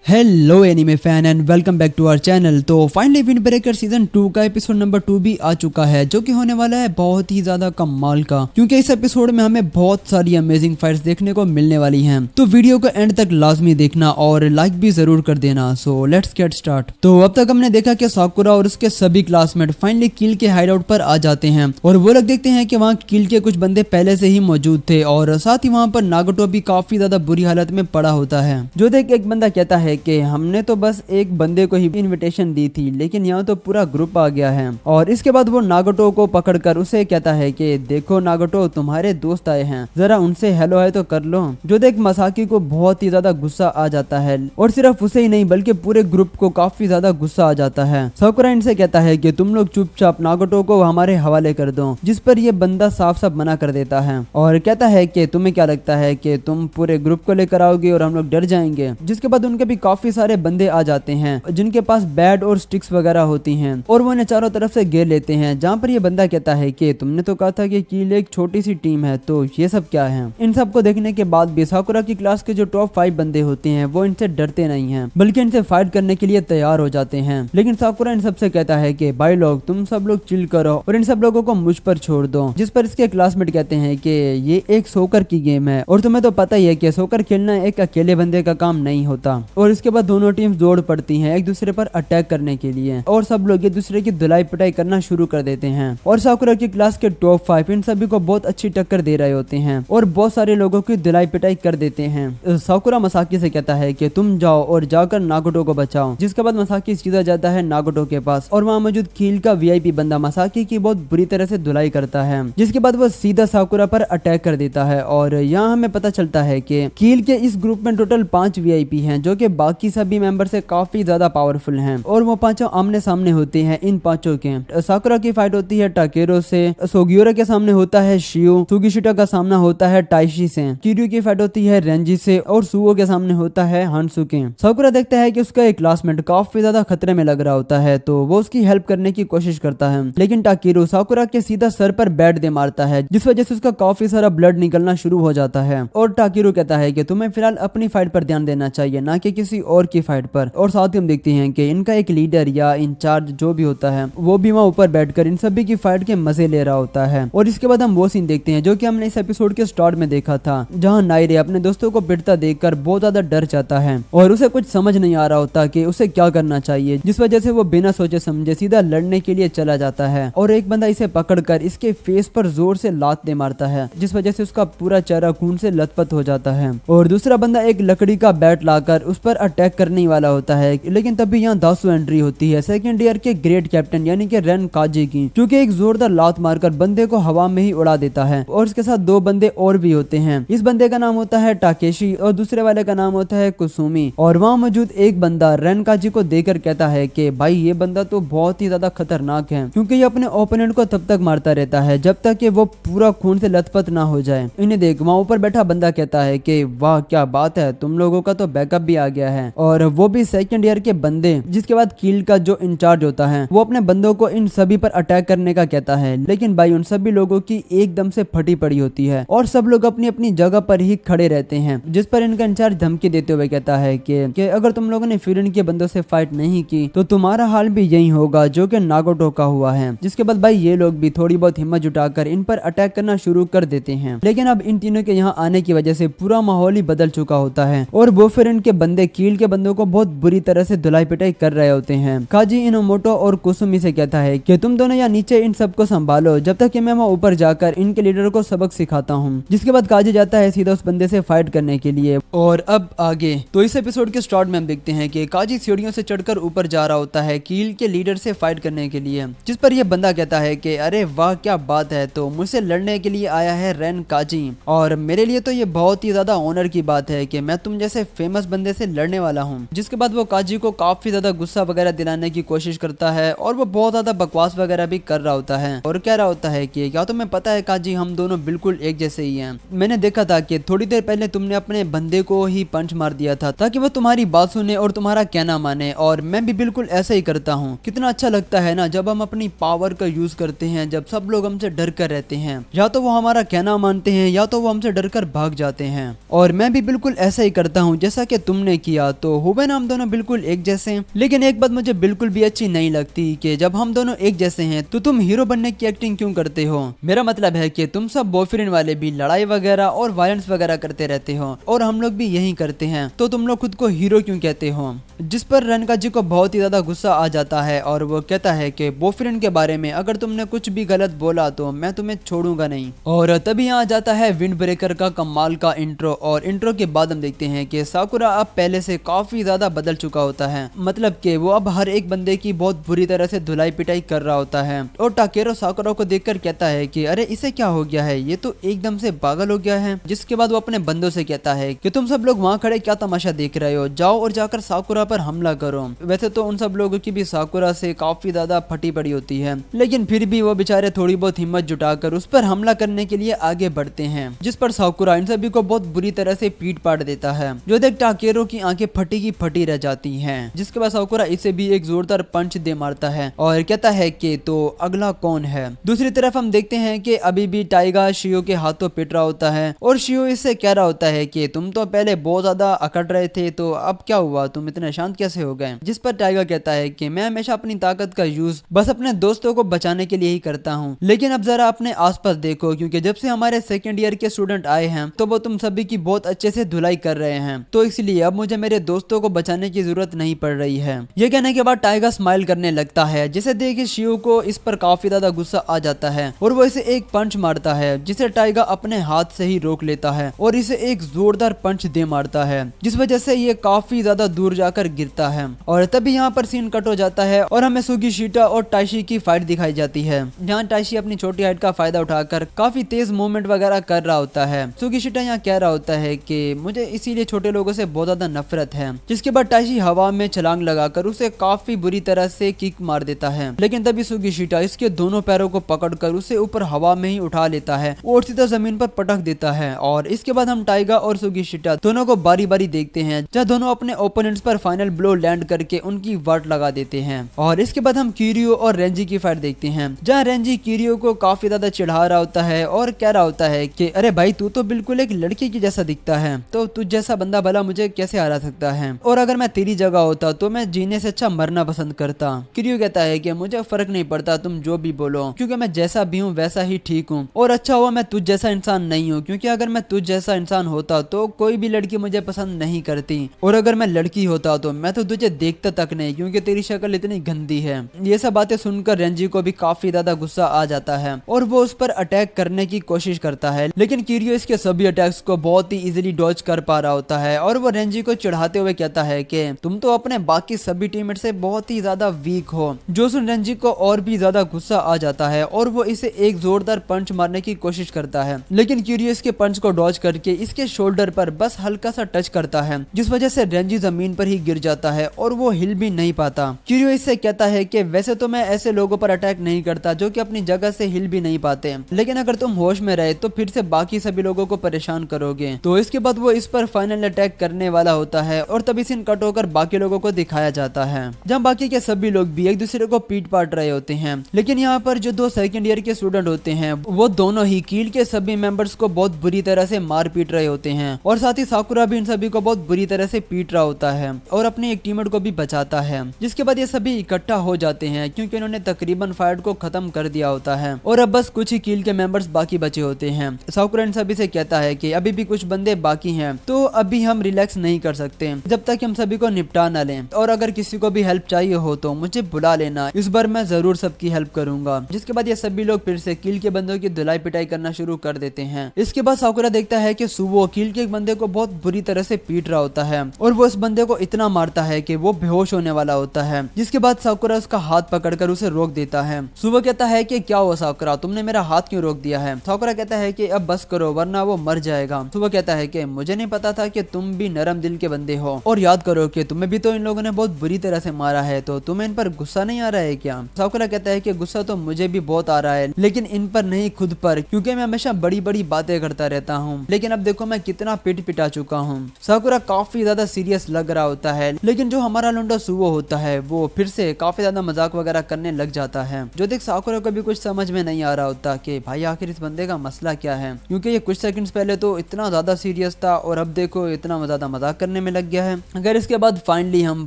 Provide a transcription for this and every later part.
Hello anime fan and welcome back to our channel. तो finally Wind Breaker season 2 का episode number 2 भी आ चुका है, जो कि होने वाला है बहुत ही ज्यादा कमाल का, क्योंकि इस एपिसोड में हमें बहुत सारी अमेजिंग फाइट्स देखने को मिलने वाली हैं। तो वीडियो को एंड तक लाजमी देखना और लाइक भी जरूर कर देना। So let's get start. तो अब तक हमने देखा कि साकुरा और उसके सभी क्लासमेट फाइनली किल के हाइड आउट पर आ जाते हैं और वो लोग देखते हैं कि वहाँ किल के कुछ बंदे पहले से ही मौजूद थे और साथ ही वहाँ पर नागोटो भी काफी ज्यादा बुरी हालत में पड़ा होता है। जो देख एक बंदा कहता है कि हमने तो बस एक बंदे को ही इनविटेशन दी थी, लेकिन यहाँ तो पूरा ग्रुप आ गया है। और इसके बाद वो नागोटो को पकड़कर उसे कहता है कि देखो नागोटो, तुम्हारे दोस्त आए हैं, जरा उनसे हेलो है तो कर लो। जो देख मसाकी को बहुत ही ज्यादा गुस्सा आ जाता है और सिर्फ उसे ही नहीं बल्कि पूरे ग्रुप को काफी ज्यादा गुस्सा आ जाता है। साकुरा इनसे कहता है कि तुम लोग चुपचाप नागोटो को हमारे हवाले कर दो, जिस पर ये बंदा साफ साफ मना कर देता है और कहता है कि तुम्हें क्या लगता है कि तुम पूरे ग्रुप को लेकर आओगे और हम लोग डर जाएंगे। जिसके बाद उनके भी काफी सारे बंदे आ जाते हैं जिनके पास बैट और स्टिक्स वगैरह होती हैं और वो इन्हें चारों तरफ से घेर लेते हैं। जहाँ पर ये बंदा कहता है कि तुमने तो कहा था कि कील एक छोटी सी टीम है, तो ये सब क्या है। इन सब को देखने के बाद भी साकुरा की क्लास के जो टॉप 5 बंदे होते हैं वो इनसे डरते नहीं हैं, बल्कि इनसे फाइट करने के लिए तैयार हो जाते हैं। लेकिन साकुरा इन सबसे कहता है कि भाई लोग, तुम सब लोग चिल करो और इन सब लोगों को मुझ पर छोड़ दो। जिस पर इसके क्लासमेट कहते हैं कि ये एक सोकर की गेम है और तुम्हें तो पता ही है कि सोकर खेलना एक अकेले बंदे का काम नहीं होता। और इसके बाद दोनों टीम दौड़ पड़ती हैं एक दूसरे पर अटैक करने के लिए और सब लोग एक दूसरे की धुलाई पिटाई करना शुरू कर देते हैं। और साकुरा की क्लास के टॉप 5 इन सभी को बहुत अच्छी टक्कर दे रहे होते हैं और बहुत सारे लोगों की धुलाई पिटाई कर देते हैं। साकुरा मसाकी से कहता है कि तुम जाओ और जाकर नागोटो को बचाओ। जिसके बाद मसाकी सीधा जाता है नागोटो के पास और वहाँ मौजूद कील का वीआईपी बंदा मसाकी की बहुत बुरी तरह से धुलाई करता है। जिसके बाद वो सीधा साकुरा पर अटैक कर देता है और यहाँ हमें पता चलता है कि कील के इस ग्रुप में टोटल 5 वीआईपी हैं, जो कि बाकी सभी मेंबर से काफी ज्यादा पावरफुल हैं और वो पांचों आमने सामने होते हैं। इन पांचों के साकुरा की फाइट होती है टाकेरो से, सोगियोरा के सामने होता है शियो, सुगिशिटा का सामना होता है टाइशी से, किरयू की फाइट होती है रेंजी से और सुओ के सामने होता है हानसुके। साकुरा देखता है कि उसका एक क्लासमेट काफी ज्यादा खतरे में लग रहा होता है, तो वो उसकी हेल्प करने की कोशिश करता है, लेकिन टाकेरो साकुरा के सीधा सर पर बैट दे मारता है, जिस वजह से उसका काफी सारा ब्लड निकलना शुरू हो जाता है। और टाकेरो कहता है कि तुम्हें फिलहाल अपनी फाइट पर ध्यान देना चाहिए, ना कि किसी और की फाइट पर। और साथ ही हम देखते हैं कि इनका एक लीडर या इंचार्ज जो भी होता है वो भी वहाँ ऊपर बैठकर इन सभी की फाइट के मजे ले रहा होता है। और इसके बाद हम वो सीन देखते हैं जो कि हमने इस एपिसोड के स्टार्ट में देखा था, जहाँ नायरे अपने दोस्तों को पिटता देखकर बहुत ज्यादा डर जाता है और उसे कुछ समझ नहीं आ रहा होता कि उसे क्या करना चाहिए, जिस वजह से वो बिना सोचे समझे सीधा लड़ने के लिए चला जाता है और एक बंदा इसे पकड़कर इसके फेस पर जोर से लात दे मारता है, जिस वजह से उसका पूरा चेहरा खून से लथपथ हो जाता है। और दूसरा बंदा एक लकड़ी का बैट लाकर उस पर अटैक करने वाला होता है, लेकिन तभी यहाँ दासु एंट्री होती है सेकंड ईयर के ग्रेट कैप्टन यानी कि रेन काजी की, जो कि एक जोरदार लात मारकर बंदे को हवा में ही उड़ा देता है। और उसके साथ 2 बंदे और भी होते हैं। इस बंदे का नाम होता है टाकेशी और दूसरे वाले का नाम होता है कुसुमी। और वहाँ मौजूद एक बंदा रेन काजी को देखकर कहता है कि भाई ये बंदा तो बहुत ही ज्यादा खतरनाक है, क्योंकि ये अपने ओपोनेंट को तब तक मारता रहता है जब तक कि वो पूरा खून से लथपथ ना हो जाए। इन्हें देख वहाँ ऊपर बैठा बंदा कहता है कि वाह क्या बात है, तुम लोगों का तो बैकअप भी आ गया है, और वो भी सेकंड ईयर के बंदे। जिसके बाद कील का जो इंचार्ज होता है वो अपने बंदों को इन सभी पर अटैक करने का कहता है, लेकिन भाई उन सभी लोगों की एकदम से फटी पड़ी होती है और सब लोग अपनी अपनी जगह पर ही खड़े रहते हैं। जिस पर इनका इंचार्ज धमकी देते हुए कहता है कि अगर तुम लोगों ने फिर इनके बंदों से फाइट नहीं की तो तुम्हारा हाल भी यही होगा जो कि नागोटो का हुआ है। जिसके बाद भाई ये लोग भी थोड़ी बहुत हिम्मत जुटाकर इन पर अटैक करना शुरू कर देते हैं, लेकिन अब इन तीनों के यहाँ आने की वजह से पूरा माहौल ही बदल चुका होता है और वो फिर इनके बंदे कील के बंदों को बहुत बुरी तरह से धुलाई पिटाई कर रहे होते हैं। काजी इनोमोटो और कुसुमी से कहता है कि तुम दोनों यहाँ नीचे इन सबको संभालो जब तक कि मैं वहाँ ऊपर जाकर इनके लीडर को सबक सिखाता हूँ। जिसके बाद काजी जाता है सीधा उस बंदे से फाइट करने के लिए। और अब आगे तो इस एपिसोड के स्टार्ट में हम देखते हैं कि काजी सीढ़ियों से चढ़कर ऊपर जा रहा होता है कील के लीडर से फाइट करने के लिए, जिस पर यह बंदा कहता है कि अरे वाह क्या बात है, तो मुझसे लड़ने के लिए आया है रेन काजी, और मेरे लिए तो ये बहुत ही ज्यादा ऑनर की बात है कि मैं तुम जैसे फेमस बंदे से लड़ने वाला हूँ। जिसके बाद वो काजी को काफी ज्यादा गुस्सा वगैरह दिलाने की कोशिश करता है और वो बहुत ज्यादा बकवास वगैरह भी कर रहा होता है और कह रहा होता है कि क्या तुम्हें पता है काजी, हम दोनों बिल्कुल एक जैसे ही हैं। मैंने देखा था कि थोड़ी देर पहले तुमने अपने बंदे को ही पंच मार दिया था ताकि वो तुम्हारी बात सुने और तुम्हारा कहना माने, और मैं भी बिल्कुल ऐसा ही करता हूँ। कितना अच्छा लगता है ना जब हम अपनी पावर का यूज करते हैं, जब सब लोग हमसे डर कर रहते हैं, या तो वो हमारा कहना मानते हैं या तो वो हमसे डर कर भाग जाते हैं। और मैं भी बिल्कुल ऐसा ही करता हूँ जैसा कि तुमने किया किया तो हुबेन हम दोनों बिल्कुल एक जैसे हैं, लेकिन एक बात मुझे बिल्कुल भी अच्छी नहीं लगती कि जब हम दोनों एक जैसे हैं तो तुम हीरो बनने की एक्टिंग क्यों करते हो। मेरा मतलब है कि तुम सब बॉयफ्रेंड वाले भी लड़ाई वगैरह और वायलेंस वगैरह करते रहते हो और हम लोग भी यही करते हैं, तो तुम लोग खुद को हीरो क्यों कहते हो। जिस पर रेनका जी को बहुत ही ज्यादा गुस्सा आ जाता है और वो कहता है कि बॉयफ्रेंड के बारे में अगर तुमने कुछ भी गलत बोला तो मैं तुम्हें छोड़ूंगा नहीं। और तभी यहाँ जाता है विंड ब्रेकर का कमाल का इंट्रो, और इंट्रो के बाद हम देखते हैं कि साकुरा अब पहले से काफी ज्यादा बदल चुका होता है, मतलब कि वो अब हर एक बंदे की बहुत बुरी तरह से धुलाई पिटाई कर रहा होता है। और टाकेरो साकुरा को देखकर कहता है कि अरे इसे क्या हो गया है, ये तो एकदम से पागल हो गया है। जिसके बाद वो अपने बंदों से कहता है कि तुम सब लोग वहाँ खड़े क्या तमाशा देख रहे हो, जाओ और जाकर साकुरा पर हमला करो। वैसे तो उन सब लोगों की भी साकुरा से काफी ज्यादा फटी पड़ी होती है, लेकिन फिर भी वो बेचारे थोड़ी बहुत हिम्मत जुटाकर उस पर हमला करने के लिए आगे बढ़ते हैं, जिस पर साकुरा इन सभी को बहुत बुरी तरह से पीट पाट देता है, जो देख टाकेरो की आंखें फटी की फटी रह जाती हैं। जिसके बाद साकुरा इसे भी एक जोरदार पंच दे मारता है और कहता है कि तो अगला कौन है। दूसरी तरफ हम देखते हैं कि अभी भी टाइगा शियो के हाथों पिट रहा होता है और शियो इससे कह रहा होता है कि तुम तो पहले बहुत ज्यादा अकड़ रहे थे, तो अब क्या हुआ, तुम इतने शांत कैसे हो गए। जिस पर टाइगा कहता है कि मैं हमेशा अपनी ताकत का यूज बस अपने दोस्तों को बचाने के लिए ही करता हूँ, लेकिन अब जरा अपने आसपास देखो, क्योंकि जब से हमारे सेकेंड ईयर के स्टूडेंट आए हैं तो वो तुम सभी की बहुत अच्छे से धुलाई कर रहे हैं, तो इसलिए अब मुझे मेरे दोस्तों को बचाने की जरूरत नहीं पड़ रही है। ये कहने के बाद टाइगर स्माइल करने लगता है, जिसे देख शियो को इस पर काफी ज्यादा गुस्सा आ जाता है और वो इसे एक पंच मारता है, जिसे टाइगर अपने हाथ से ही रोक लेता है और इसे एक जोरदार पंच दे मारता है, जिस वजह से ये काफी ज्यादा दूर जाकर गिरता है। और तभी यहाँ पर सीन कट हो जाता है और हमें सुगीशिटा और टाइशी की फाइट दिखाई जाती है, जहाँ टाइशी अपनी छोटी हाइट का फायदा उठाकर काफी तेज मूवमेंट वगैरह कर रहा होता है। सुगीशिटा यहाँ कह रहा होता है कि मुझे इसीलिए छोटे लोगों से बहुत ज्यादा नफरत है। जिसके बाद टाइशी हवा में छलांग लगाकर उसे काफी बुरी तरह से किक मार देता है, लेकिन तभी सुगीशिटा इसके दोनों पैरों को पकड़कर उसे ऊपर हवा में ही उठा लेता है और सीधा जमीन पर पटक देता है। और इसके बाद हम टाइगा और सुगीशिटा दोनों को बारी बारी देखते हैं, जहाँ दोनों अपने ओपोनेंट्स पर फाइनल ब्लो लैंड करके उनकी वाट लगा देते हैं। और इसके बाद हम किरियो और रेंजी की फाइट देखते हैं, जहाँ रेंजी किरियो को काफी ज्यादा चिढ़ा रहा होता है और कह रहा होता है कि अरे भाई तू तो बिल्कुल एक लड़की की जैसा दिखता है, तो तुझ जैसा बंदा भला मुझे कैसे हरा सकता है, और अगर मैं तेरी जगह होता तो मैं जीने से अच्छा मरना पसंद करता। किरियो कहता है कि मुझे फर्क नहीं पड़ता तुम जो भी बोलो, क्योंकि मैं जैसा भी हूँ वैसा ही ठीक हूँ, और अच्छा हुआ मैं तुझ जैसा इंसान नहीं हूँ, क्योंकि अगर मैं तुझ जैसा इंसान होता तो कोई भी लड़की मुझे पसंद नहीं करती, और अगर मैं लड़की होता तो मैं तो तुझे देखता तक नहीं, क्योंकि तेरी शक्ल इतनी गंदी है। ये सब बातें सुनकर रेंजी को भी काफी ज्यादा गुस्सा आ जाता है और वो उस पर अटैक करने की कोशिश करता है, लेकिन किरियो इसके सभी अटैक्स को बहुत ही इजीली डॉज कर पा रहा होता है और वो रेंजी को चिढ़ाते हुए कहता है कि तुम तो अपने बाकी सभी टीममेट से बहुत ही ज्यादा वीक हो। जो सुन रेंजी को और भी ज्यादा गुस्सा आ जाता है और वो इसे एक जोरदार पंच मारने की कोशिश करता है, लेकिन किरियो इसके पंच को डॉज करके इसके शोल्डर पर बस हल्का सा टच करता है, जिस वजह से रेंजी जमीन पर ही गिर जाता है और वो हिल भी नहीं पाता। किरियो इससे कहता है कि वैसे तो मैं ऐसे लोगों पर अटैक नहीं करता जो कि अपनी जगह से हिल भी नहीं पाते, लेकिन अगर तुम होश में रहे तो फिर से बाकी सभी लोगों को परेशान करोगे। तो इसके बाद वो इस पर फाइनल अटैक करने वाला होता है और तभी सीन कट होकर बाकी लोगों को दिखाया जाता है, जहाँ बाकी के सभी लोग भी एक दूसरे को पीट पाट रहे होते हैं, लेकिन यहाँ पर जो दो सेकंड ईयर के स्टूडेंट होते हैं वो दोनों ही कील के सभी मेंबर्स को बहुत बुरी तरह से मार पीट रहे होते हैं, और साथ ही साकुरा भी इन सभी को बहुत बुरी तरह से पीट रहा होता है और अपने एक टीममेट को भी बचाता है। जिसके बाद ये सभी इकट्ठा हो जाते हैं क्योंकि उन्होंने तकरीबन फाइट को खत्म कर दिया होता है और अब बस कुछ ही कील के मेंबर्स बाकी बचे होते हैं। साकुरा इन सभी से कहता है कि अभी भी कुछ बंदे बाकी हैं, तो अभी हम रिलैक्स नहीं कर सकते जब तक हम सभी को निपटा न लें, और अगर किसी को भी हेल्प चाहिए हो तो मुझे बुला लेना, इस बार मैं जरूर सबकी हेल्प करूंगा। जिसके बाद ये सभी लोग फिर से कील के बंदों की धुलाई पिटाई करना शुरू कर देते हैं। इसके बाद साकुरा देखता है कि सुवो कील के एक बंदे को बहुत बुरी तरह से पीट रहा होता है और वो इस बंदे को इतना मारता है कि वो बेहोश होने वाला होता है। जिसके बाद साकुरा उसका हाथ पकड़कर उसे रोक देता है। सुवो कहता है कि क्या हुआ साकुरा, तुमने मेरा हाथ क्यों रोक दिया है। साकुरा कहता है कि अब बस करो वरना वो मर जाएगा। सुवो कहता है कि मुझे नहीं पता था कि तुम भी नरम दिल के बंदे हो, और याद करो कि तुम्हें भी तो इन लोगों ने बहुत बुरी तरह से मारा है, तो तुम्हें इन पर गुस्सा नहीं आ रहा है क्या। साकुरा कहता है कि गुस्सा तो मुझे भी बहुत आ रहा है, लेकिन इन पर नहीं खुद पर, क्योंकि मैं हमेशा बड़ी बड़ी बातें करता रहता हूँ, लेकिन अब देखो मैं कितना पिट पिटा चुका हूँ। साकुरा काफी ज्यादा सीरियस लग रहा होता है, लेकिन जो हमारा लुंडा सुवो होता है वो फिर से काफी ज्यादा मजाक वगैरह करने लग जाता है, जो देख साकुरा को भी कुछ समझ में नहीं आ रहा होता कि भाई आखिर इस बंदे का मसला क्या है, क्योंकि ये कुछ सेकंड्स पहले तो इतना ज्यादा सीरियस था और अब देखो इतना ज्यादा मजाक करने में लग गया है। अगर इसके बाद फाइनली हम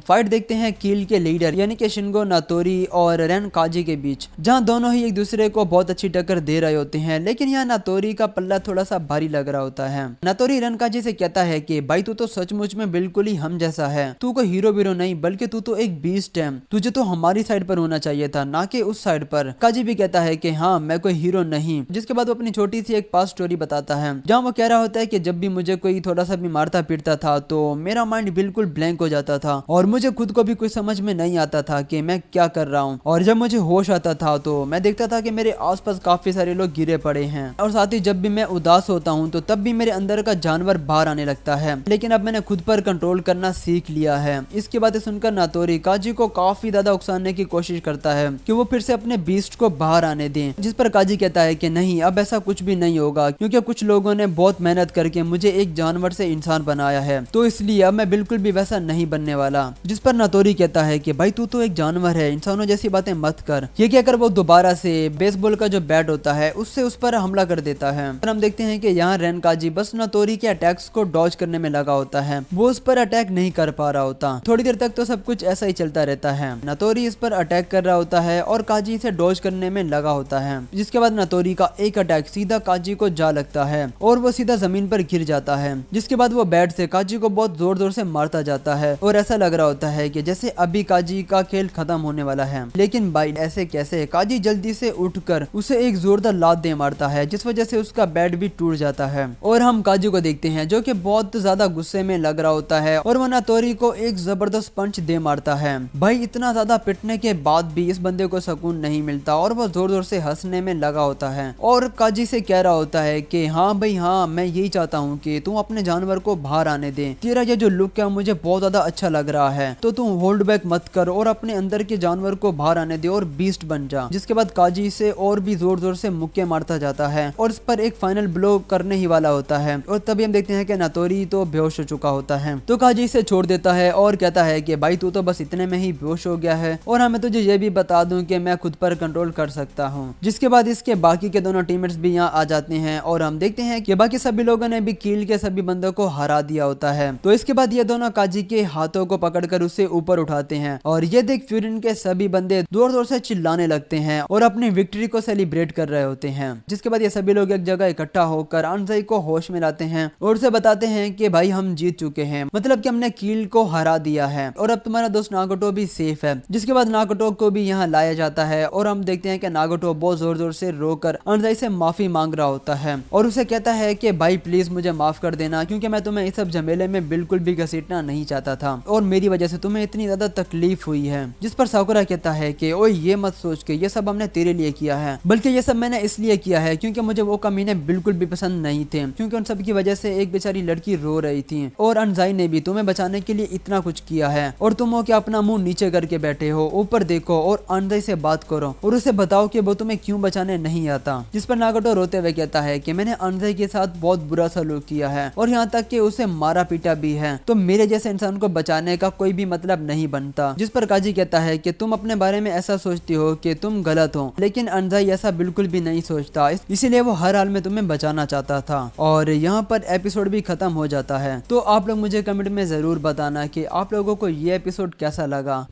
फाइट देखते हैं किल के लीडर यानी कि शिनगो नातोरी और रेन काजी के बीच, जहां दोनों ही एक दूसरे को बहुत अच्छी टक्कर दे रहे होते हैं, लेकिन यहाँ नातोरी का पल्ला थोड़ा सा भारी लग रहा होता है। नातोरी रेन काजी से कहता है कि भाई तू तो सचमुच में बिल्कुल ही हम जैसा है, तू कोई हीरो वीरो नहीं बल्कि तू तो एक बीस्ट है, तुझे तो हमारी साइड पर होना चाहिए था ना कि उस साइड पर। काजी भी कहता है कि हाँ मैं कोई हीरो नहीं, जिसके बाद वो अपनी छोटी सी एक पास्ट स्टोरी बताता है जहाँ वो कह रहा होता है कि जब भी मुझे कोई थोड़ा सा भी मारता पीटता था तो मेरा माइंड बिल्कुल ब्लैंक हो जाता था और मुझे खुद को भी कुछ समझ में नहीं आता था कि मैं क्या कर रहा हूँ, और जब मुझे होश आता था तो मैं देखता था कि मेरे आसपास काफी सारे लोग गिरे पड़े हैं, और साथ ही जब भी मैं उदास होता हूँ तो तब भी मेरे अंदर का जानवर बाहर आने लगता है, लेकिन अब मैंने खुद पर कंट्रोल करना सीख लिया है। इसकी बातें सुनकर नातोरी काजी को काफी ज्यादा उकसाने की कोशिश करता है कि वो फिर से अपने बीस्ट को बाहर आने दें, जिस पर काजी कहता है कि नहीं अब ऐसा कुछ भी नहीं होगा, क्योंकि कुछ लोगों ने बहुत मेहनत करके मुझे एक जानवर से इंसान बनाया है, तो इसलिए अब मैं बिल्कुल भी वैसा नहीं बनने वाला। जिस पर नातोरी कहता है कि भाई तू तो एक जानवर है, इंसानों जैसी बातें मत कर। ये कहकर वो दोबारा से बेसबॉल का जो बैट होता है उससे उस पर हमला कर देता है, और हम देखते हैं कि यहाँ रेन काजी बस नातोरी के अटैक्स को डॉज करने में लगा होता है, वो उस पर अटैक नहीं कर पा रहा होता। थोड़ी देर तक तो सब कुछ ऐसा ही चलता रहता है, नातोरी इस पर अटैक कर रहा होता है और काजी इसे डॉज करने में लगा होता है, जिसके बाद नातोरी का एक अटैक सीधा काजी को जा लगता है और वो सीधा जमीन पर गिर जाता है, जिसके बाद वो बैट से काजी को बहुत जोर जोर से मारता जाता है और ऐसा लग रहा होता है कि जैसे अभी काजी का खेल खत्म होने वाला है। लेकिन भाई ऐसे कैसे, काजी जल्दी से उठकर उसे एक जोरदार लात दे मारता है, जिस वजह से उसका बैट भी टूट जाता है, और हम काजी को देखते हैं जो कि बहुत ज्यादा गुस्से में लग रहा होता है और वो नातोरी को एक जबरदस्त पंच दे मारता है। भाई इतना ज्यादा पिटने के बाद भी इस बंदे को सुकून नहीं मिलता और वो जोर जोर से हंसने में लगा होता है और काजी से कह रहा होता है कि हाँ भाई हाँ मैं यही चाहता हूँ कि तू अपने जानवर को बाहर आने दे, तेरा ये जो लुक है मुझे बहुत ज्यादा अच्छा लग रहा है, तो तू होल्ड बैक मत कर और अपने अंदर के जानवर को बाहर आने दे और बीस्ट बन जा। जिसके बाद काजी से और भी जोर जोर से मुक्के मारता जाता है और इस पर एक फाइनल ब्लो करने ही वाला होता है, और तभी हम देखते हैं कि नातोरी तो बेहोश हो चुका होता है, तो काजी इसे छोड़ देता है और कहता है कि भाई तू तो बस इतने में ही बेहोश हो गया है और मैं तुझे ये भी बता दूं कि मैं खुद पर कंट्रोल कर सकता हूँ। जिसके बाद इसके बाकी के दोनों टीममेट्स भी यहाँ आ जाते हैं और हम देखते हैं कि बाकी सभी लोगों ने भी किल के सभी बंदों को हरा दिया होता है। तो इसके बाद ये दोनों काजी के हाथों को पकड़कर उसे ऊपर उठाते हैं और ये देख फ्यूरिन के सभी बंदे जोर जोर से चिल्लाने लगते हैं और अपनी विक्ट्री को सेलिब्रेट कर रहे होते हैं। जिसके बाद ये सभी लोग एक जगह इकट्ठा होकर अनजाई को होश में लाते हैं और उसे बताते हैं कि भाई हम जीत चुके हैं, मतलब कि हमने किल को हरा दिया है और अब तुम्हारा दोस्त नागोटो भी सेफ है। जिसके बाद नागोटो को भी यहाँ लाया जाता है और हम देखते हैं कि नागोटो बहुत जोर जोर से रोकर अनजाई से माफी मांग रहा होता है और उसे कहता है कि भाई प्लीज मुझे माफ कर देना, क्योंकि मैं तुम्हें इस सब झमेले में बिल्कुल भी घसीटना नहीं चाहता था और मेरी वजह से तुम्हें इतनी ज्यादा तकलीफ हुई है। जिस पर साकुरा कहता है कि ओए ये मत सोच के ये सब हमने तेरे लिए किया है, बल्कि ये सब मैंने इसलिए किया है क्योंकि मुझे वो कमीने बिल्कुल भी पसंद नहीं थे, क्योंकि उन सब की वजह से एक बेचारी लड़की रो रही थी और अनजाई ने भी तुम्हें बचाने के लिए इतना कुछ किया है और तुम हो क्या अपना मुंह नीचे करके बैठे हो, ऊपर देखो और अनजाई से बात करो और उसे बताओ कि वो तुम्हें क्यों बचाने नहीं आता। जिस पर नागोटो रोते हुए कहता है कि मैंने अनजाई के साथ बहुत बुरा सलूक किया है और यहाँ तक कि उसे मारा पीटा भी है, तो मेरे जैसे इंसान को बचाने का कोई भी मतलब नहीं बनता। जिस पर काजी कहता है कि तुम अपने बारे में ऐसा सोचती हो कि तुम गलत हो, लेकिन अनजाई ऐसा बिल्कुल भी नहीं सोचता, इसीलिए वो हर हाल में तुम्हें बचाना चाहता था। और यहाँ पर एपिसोड भी खत्म हो जाता है। तो आप लोग मुझे कमेंट में जरूर बताना कि आप लोगों को ये एपिसोड कैसा लगा।